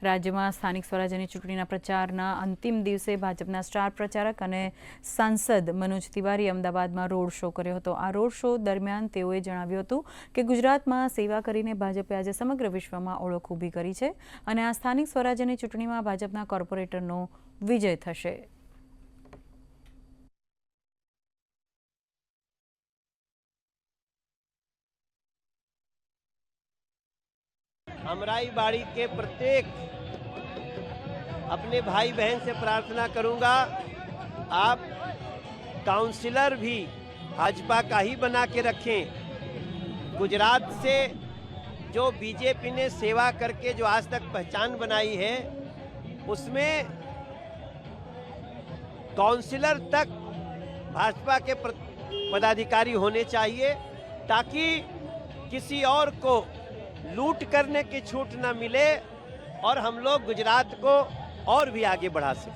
રાજ્યમાં સ્થાનિક સ્વરાજ્યની ચૂંટણીના પ્રચારના અંતિમ દિવસે ભાજપના સ્ટાર પ્રચારક અને સાંસદ મનોજ તિવારી અમદાવાદમાં રોડ શો કર્યો હતો। આ રોડ શો દરમિયાન તેઓએ જણાવ્યું હતું કે ગુજરાતમાં સેવા કરીને ભાજપે આજે સમગ્ર વિશ્વમાં ઓળખ ઊભી કરી છે અને આ સ્થાનિક સ્વરાજ્યની ચૂંટણીમાં ભાજપના કોર્પોરેટરનો વિજય થશે। अमराई बाड़ी के प्रत्येक अपने भाई बहन से प्रार्थना करूंगा, आप काउंसिलर भी भाजपा का ही बना के रखें। गुजरात से जो बीजेपी ने सेवा करके जो आज तक पहचान बनाई है, उसमें काउंसिलर तक भाजपा के पदाधिकारी होने चाहिए, ताकि किसी और को लूट करने की छूट न मिले और हम लोग गुजरात को और भी आगे बढ़ा सकें।